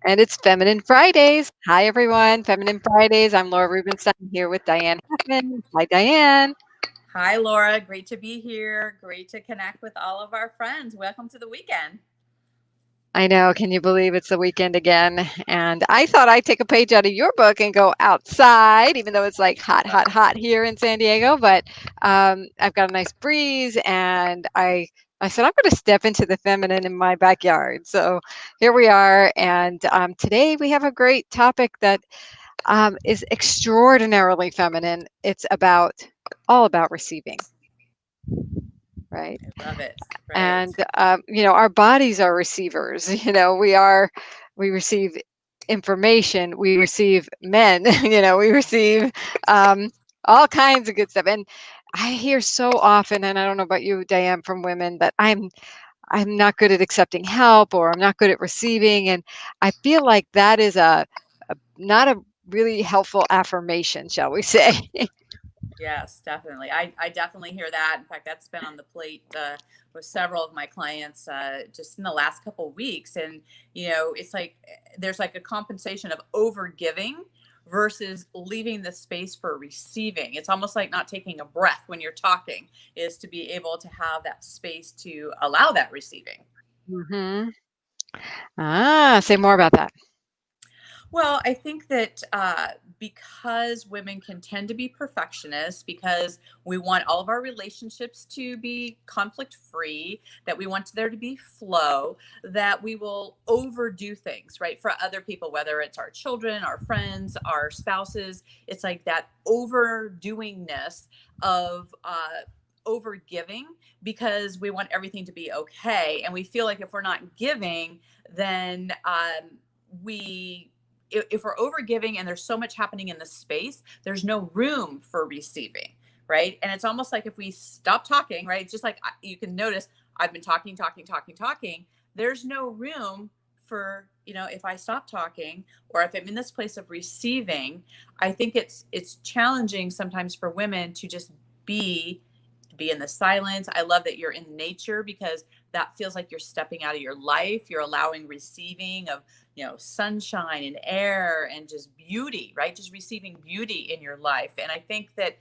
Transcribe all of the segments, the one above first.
And it's Feminine Fridays. Hi, everyone. Feminine Fridays. I'm Laura Rubinstein here with Diane Halfman. Hi, Diane. Hi, Laura. Great to be here. Great to connect with all of our friends. Welcome to the weekend. I know. Can you believe it's the weekend again? And I thought I'd take a page out of your book and go outside, even though it's like hot, hot, hot here in San Diego. But I've got a nice breeze, and I said I'm going to step into the feminine in my backyard. So here we are. And today we have a great topic that is extraordinarily feminine. It's all about receiving, right? I love it. Right. And our bodies are receivers. We receive information, we receive men, we receive all kinds of good stuff. And I hear so often, and I don't know about you, Diane, from women, that I'm not good at accepting help, or I'm not good at receiving. And I feel like that is not a really helpful affirmation, shall we say. Yes, definitely. I definitely hear that. In fact, that's been on the plate with several of my clients just in the last couple of weeks. And, it's like there's like a compensation of over giving versus leaving the space for receiving. It's almost like not taking a breath when you're talking, is to be able to have that space to allow that receiving. Hmm. Say more about that. Well, I think that because women can tend to be perfectionists, because we want all of our relationships to be conflict free, that we want there to be flow, that we will overdo things, right? For other people, whether it's our children, our friends, our spouses, it's like that overdoingness of, over giving, because we want everything to be okay. And we feel like if we're not giving, then we if we're over giving and there's so much happening in the space, there's no room for receiving, right? And it's almost like if we stop talking, right? It's just like you can notice I've been talking, talking, talking, talking. There's no room for, if I stop talking, or if I'm in this place of receiving. I think it's challenging sometimes for women to just be in the silence. I love that you're in nature, because that feels like you're stepping out of your life. You're allowing receiving of, sunshine and air and just beauty, right? Just receiving beauty in your life. And I think that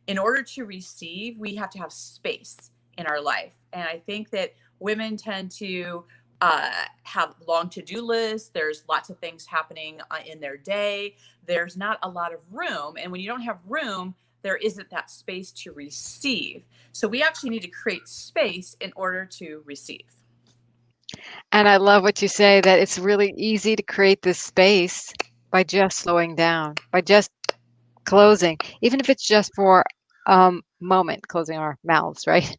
in order to receive, we have to have space in our life. And I think that women tend to have long to-do lists. There's lots of things happening in their day. There's not a lot of room. And when you don't have room, there isn't that space to receive. So we actually need to create space in order to receive. And I love what you say, that it's really easy to create this space by just slowing down, by just closing, even if it's just for moment, closing our mouths, right?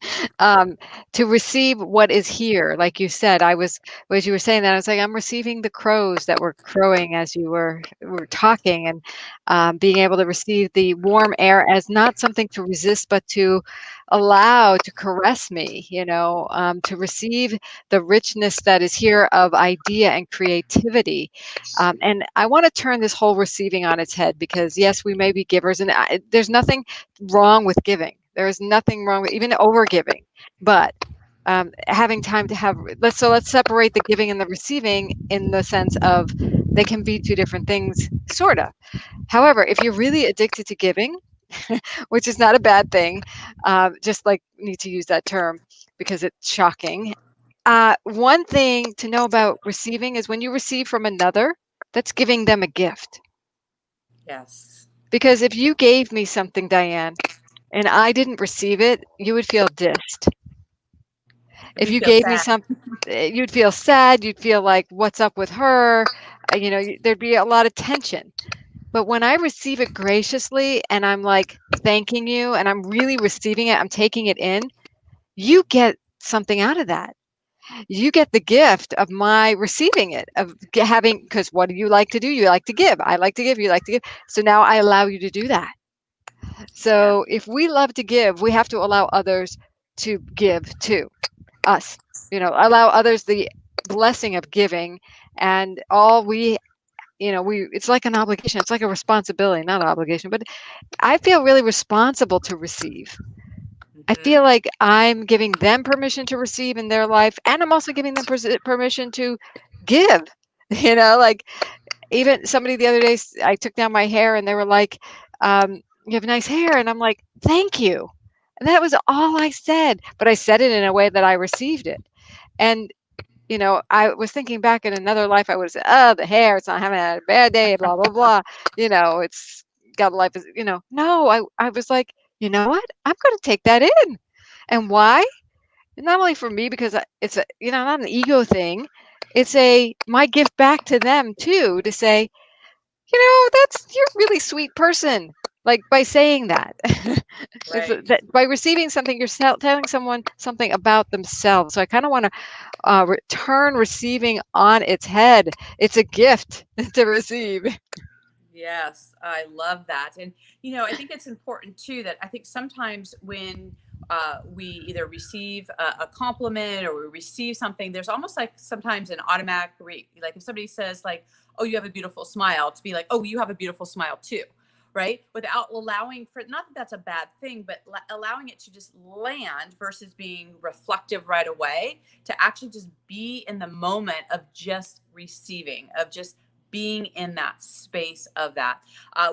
To receive what is here. Like you said, as you were saying that, I was like, I'm receiving the crows that were crowing as you were talking, and being able to receive the warm air as not something to resist, but to allow to caress me, to receive the richness that is here of idea and creativity. And I want to turn this whole receiving on its head, because yes, we may be givers, and there's nothing wrong with giving. There is nothing wrong with even over giving, but having time to have, let's separate the giving and the receiving, in the sense of they can be two different things, sort of. However, if you're really addicted to giving, which is not a bad thing, just like need to use that term because it's shocking. One thing to know about receiving is when you receive from another, that's giving them a gift. Yes. Because if you gave me something, Diane, and I didn't receive it, you would feel dissed. If We you feel gave me sad. something, you'd feel sad. You'd feel like, what's up with her? There'd be a lot of tension. But when I receive it graciously, and I'm like thanking you, and I'm really receiving it, I'm taking it in, you get something out of that. You get the gift of my receiving it, of having, because what do you like to do? You like to give. I like to give. You like to give. So now I allow you to do that. Yeah. So if we love to give, we have to allow others to give to us. Allow others the blessing of giving, and all we it's like an obligation. It's like a responsibility, not an obligation, but I feel really responsible to receive. I Mm-hmm. feel like I'm giving them permission to receive in their life, and I'm also giving them permission to give. Like even somebody the other day, I took down my hair and they were like, "You have nice hair," and I'm like, "Thank you." And that was all I said, but I said it in a way that I received it. And I was thinking back in another life, I would have said, "Oh, the hair, it's not having a bad day, blah blah blah." It's got life is, No, I was like, you know what? I'm going to take that in, and why? Not only for me because it's a, not an ego thing. It's a my gift back to them too to say, you're a really sweet person. Like by saying that, Right. that by receiving something, you're telling someone something about themselves. So I kind of want to turn receiving on its head. It's a gift to receive. Yes, I love that. And, I think it's important too that I think sometimes when we either receive a compliment or we receive something, there's almost like sometimes an automatic, like if somebody says, like, oh, you have a beautiful smile, to be like, oh, you have a beautiful smile too. Right. Without allowing for, not that that's a bad thing, but allowing it to just land versus being reflective right away, to actually just be in the moment of just receiving, of just being in that space of that,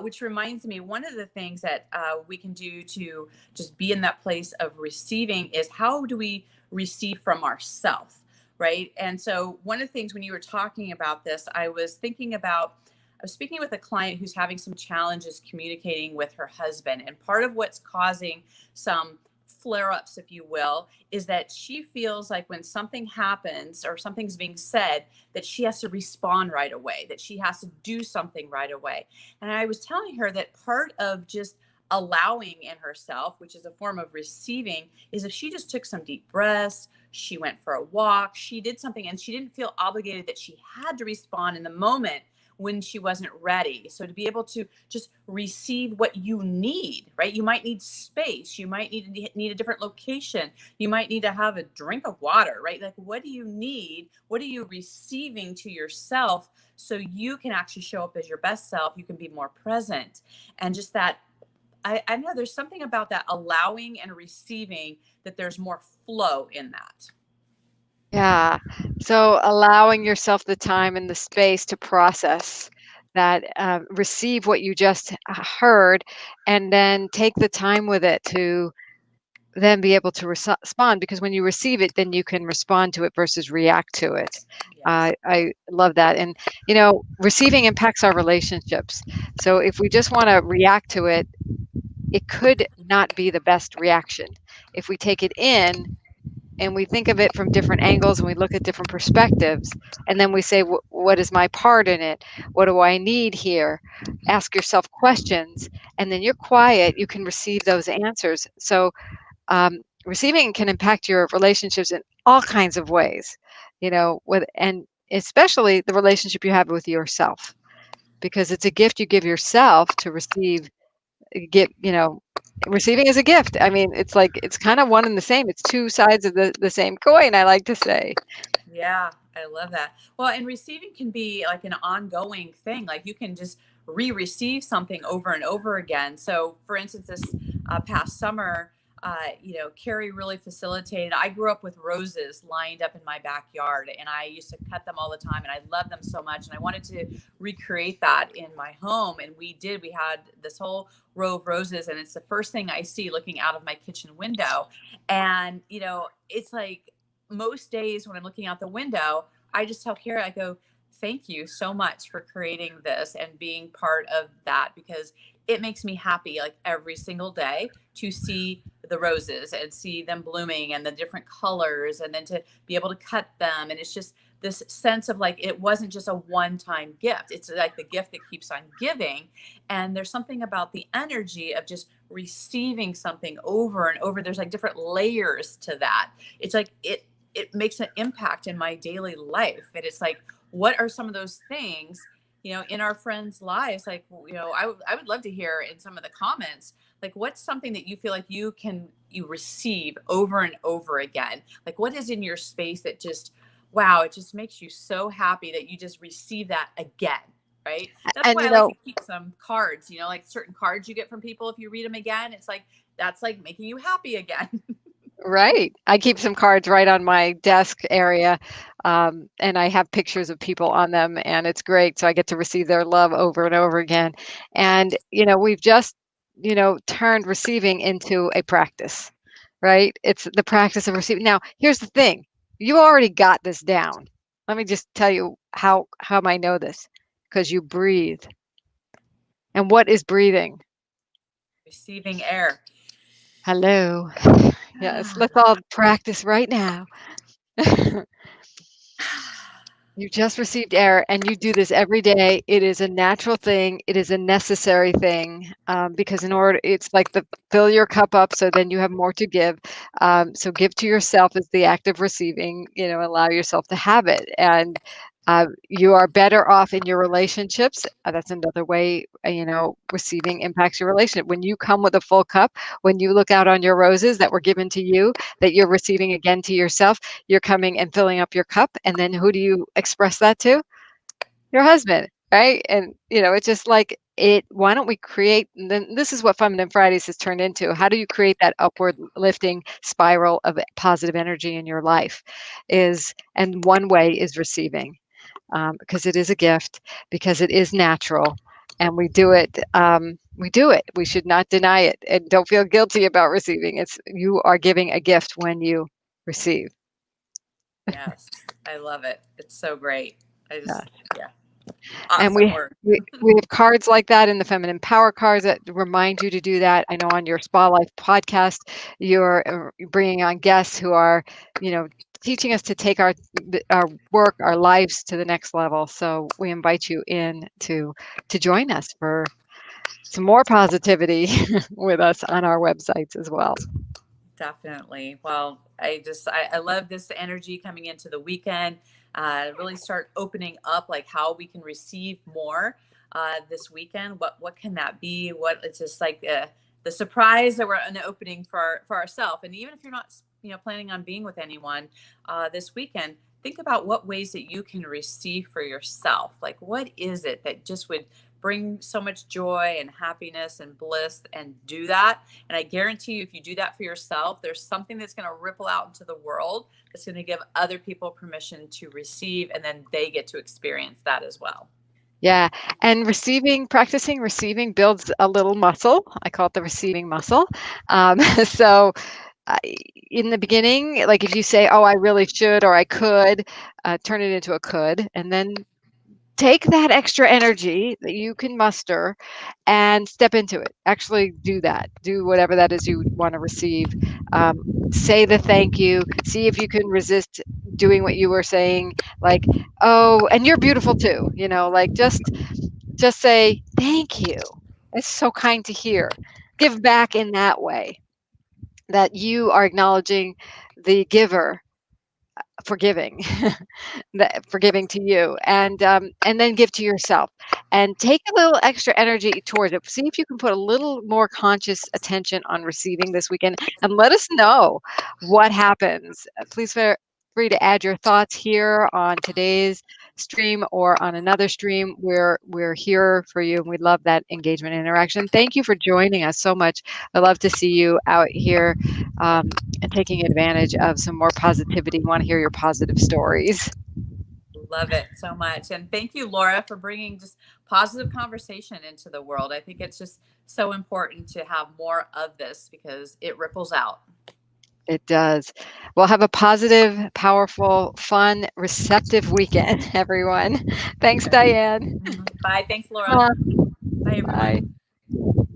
which reminds me, one of the things that we can do to just be in that place of receiving is how do we receive from ourselves, right? And so one of the things when you were talking about this, I was speaking with a client who's having some challenges communicating with her husband. And part of what's causing some flare ups, if you will, is that she feels like when something happens or something's being said, that she has to respond right away, that she has to do something right away. And I was telling her that part of just allowing in herself, which is a form of receiving, is if she just took some deep breaths, she went for a walk, she did something, and she didn't feel obligated that she had to respond in the moment when she wasn't ready. So to be able to just receive what you need, right? You might need space. You might need a different location. You might need to have a drink of water, right? Like, what do you need? What are you receiving to yourself so you can actually show up as your best self? You can be more present. And just that, I know there's something about that allowing and receiving, that there's more flow in that. Yeah. So allowing yourself the time and the space to process that, receive what you just heard, and then take the time with it to then be able to respond. Because when you receive it, then you can respond to it versus react to it. Yes. I love that. And, receiving impacts our relationships. So if we just want to react to it, it could not be the best reaction. If we take it in and we think of it from different angles and we look at different perspectives, and then we say, what is my part in it? What do I need here? Ask yourself questions, and then you're quiet, you can receive those answers. So receiving can impact your relationships in all kinds of ways, and especially the relationship you have with yourself, because it's a gift you give yourself to receive. Give Receiving is a gift. I mean, it's like it's kind of one and the same. It's two sides of the same coin, I like to say. Yeah, I love that. Well, and receiving can be like an ongoing thing. Like you can just receive something over and over again. So, for instance, this past summer, Carrie really facilitated. I grew up with roses lined up in my backyard, and I used to cut them all the time, and I loved them so much. And I wanted to recreate that in my home, and we did. We had this whole row of roses, and it's the first thing I see looking out of my kitchen window. And it's like most days when I'm looking out the window, I just tell Kara, I go, thank you so much for creating this and being part of that, because it makes me happy like every single day to see the roses and see them blooming and the different colors, and then to be able to cut them. And it's just this sense of like, it wasn't just a one-time gift. It's like the gift that keeps on giving. And there's something about the energy of just receiving something over and over. There's like different layers to that. It's like it makes an impact in my daily life. And it's like, what are some of those things, in our friends' lives? Like, I would love to hear in some of the comments, like, what's something that you feel like you receive over and over again? Like, what is in your space that just, wow, it just makes you so happy that you just receive that again, right? That's And why I like to keep some cards, like certain cards you get from people. If you read them again, it's like, that's like making you happy again. Right. I keep some cards right on my desk area, and I have pictures of people on them, and it's great. So I get to receive their love over and over again. And, we've just, turned receiving into a practice, right? It's the practice of receiving. Now, here's the thing. You already got this down. Let me just tell you how I know this. Because you breathe. And what is breathing? Receiving air. Hello. Yes, let's all practice right now. You just received air, and you do this every day. It is a natural thing. It is a necessary thing, because in order, it's like the fill your cup up, so then you have more to give. So give to yourself is the act of receiving. Allow yourself to have it, and you are better off in your relationships. That's another way. Receiving impacts your relationship. When you come with a full cup, when you look out on your roses that were given to you, that you're receiving again to yourself, you're coming and filling up your cup, and then who do you express that to? Your husband, right? And it's just like it. Why don't we create? And then this is what Feminine Fridays has turned into. How do you create that upward lifting spiral of positive energy in your life? And one way is receiving, because it is a gift, because it is natural, and we do it. We do it. We should not deny it, and don't feel guilty about receiving. You are giving a gift when you receive. Yes, I love it. It's so great. I Yeah. just, yeah, And awesome we, work. we we have cards like that in the Feminine Power cards that remind you to do that. I know on your Spa Life podcast, you're bringing on guests who are, you know, teaching us to take our work, our lives to the next level. So we invite you in to join us for some more positivity with us on our websites as well. Definitely. Well, I love this energy coming into the weekend. Really start opening up like how we can receive more this weekend. What can that be? What it's just like the surprise that we're in the opening for ourselves. And even if you're not planning on being with anyone this weekend, think about what ways that you can receive for yourself. Like what is it that just would bring so much joy and happiness and bliss, and do that. And I guarantee you, if you do that for yourself, there's something that's going to ripple out into the world that's going to give other people permission to receive, and then they get to experience that as well. Yeah, and practicing receiving builds a little muscle. I call it the receiving muscle. So uh, in the beginning, like if you say, "Oh, I really should," or "I could," turn it into a could, and then take that extra energy that you can muster and step into it. Actually, do that. Do whatever that is you want to receive. Say the thank you. See if you can resist doing what you were saying, like, "Oh, and you're beautiful too." Like just say thank you. It's so kind to hear. Give back in that way, that you are acknowledging the giver for giving, that for giving to you, and then give to yourself, and take a little extra energy towards it. See if you can put a little more conscious attention on receiving this weekend, and let us know what happens. Please feel free to add your thoughts here on today's stream or on another stream. We're here for you, and we love that engagement and interaction. Thank you for joining us so much. I love to see you out here, and taking advantage of some more positivity. Want to hear your positive stories. Love it so much. And thank you, Laura, for bringing just positive conversation into the world. I think it's just so important to have more of this because it ripples out. It does. Well, have a positive, powerful, fun, receptive weekend, everyone. Thanks, Okay. Diane. Bye. Thanks, Laura. Uh, Bye, everyone. Bye.